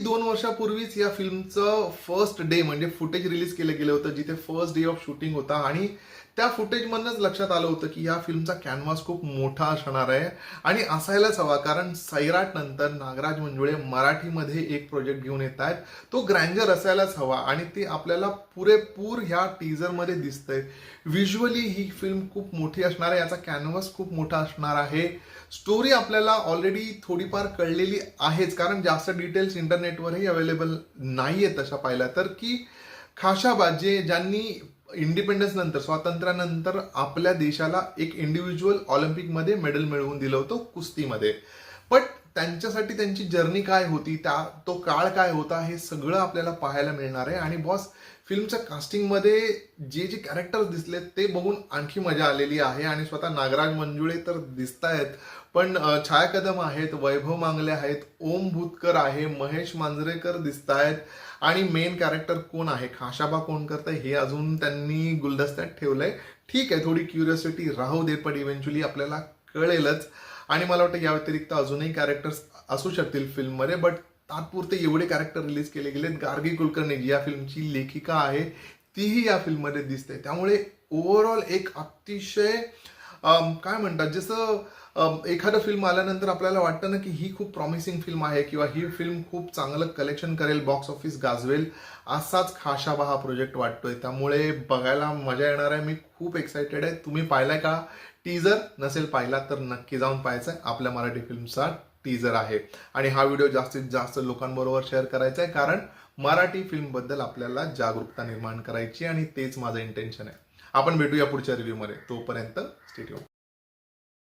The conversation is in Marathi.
2 वर्षापूर्वीच या फिल्मचं फर्स्ट डे म्हणजे फुटेज रिलीज केलं गेलं होतं, जिथे फर्स्ट डे ऑफ शूटिंग होता आणि त्या फुटेजमधनंच लक्षात आलं होतं की या फिल्मचा कॅनव्हास खूप मोठा असणार आहे आणि असायलाच हवा, कारण सैराट नंतर नागराज मंजुळे मराठीमध्ये एक प्रोजेक्ट घेऊन येत आहेत. तो ग्रँजर असायलाच हवा आणि ते आपल्याला पुरेपूर ह्या टीजरमध्ये दिसतंय. व्हिज्युअली ही फिल्म खूप मोठी असणार आहे, याचा कॅनव्हास खूप मोठा असणार आहे. स्टोरी आपल्याला ऑलरेडी थोडीफार कळलेली आहेच, कारण जास्त डिटेल्स इंटरनेटवरही अवेलेबल नाहीये तशा पाहिल्या तर, की खाशाबा ज्यांनी इंडिपेंडन्स नंतर, स्वातंत्र्यानंतर आपल्या देशाला एक इंडिव्हिज्युअल ऑलिम्पिकमध्ये मेडल मिळवून दिलं होतं कुस्तीमध्ये. बट त्यांच्यासाठी त्यांची जर्नी काय होती, तो काळ काय होता, हे सगळं आपल्याला पाहायला मिळणार आहे. आणि बॉस, फिल्मच्या कास्टिंगमध्ये जे जे कॅरेक्टर्स दिसले ते बघून आणखी मजा आलेली आहे. आणि स्वतः नागराज मंजुळे तर दिसत आहेत, पण छाया कदम आहेत, वैभव मांगले आहेत, ओम भूतकर आहे, महेश मांजरेकर दिसत आहेत. आणि मेन कॅरेक्टर कोण आहे, खाशाबा कोण करतंय, हे अजून त्यांनी गुलदस्त्यात ठेवलंय. ठीक आहे, थोडी क्युरियोसिटी राहू दे, पण इव्हेंच्युअली आपल्याला कळेलच. आणि मला वाटतं या व्यतिरिक्त अजूनही कॅरेक्टर्स असू शकतील फिल्ममध्ये, बट तात्पुरते एवढे कॅरेक्टर रिलीज केले गेलेत. गार्गी कुलकर्णी जी या फिल्मची लेखिका आहे, तीही या फिल्ममध्ये दिसते. त्यामुळे ओव्हरऑल एक अतिशय काय म्हणतात, जसं एखादं फिल्म आल्यानंतर आपल्याला वाटतं ना की ही खूप प्रॉमिसिंग फिल्म आहे किंवा ही फिल्म खूप चांगलं कलेक्शन करेल, बॉक्स ऑफिस गाजवेल, असाच खाशाबा हा प्रोजेक्ट वाटतोय. त्यामुळे बघायला मजा येणार आहे. मी खूप एक्साइटेड आहे. तुम्ही पाहिलाय का टीजर? नसेल पाहिला तर नक्की जाऊन पाहायचंय. आपल्या मराठी फिल्मचा टीजर आहे. आणि हा व्हिडिओ जास्तीत जास्त लोकांबरोबर शेअर करायचा आहे, कारण मराठी फिल्मबद्दल आपल्याला जागरूकता निर्माण करायची आणि तेच माझं इंटेन्शन आहे. आपण भेटूया पुढच्या रिव्ह्यूमध्ये. तोपर्यंत स्टे ट्यून्ड.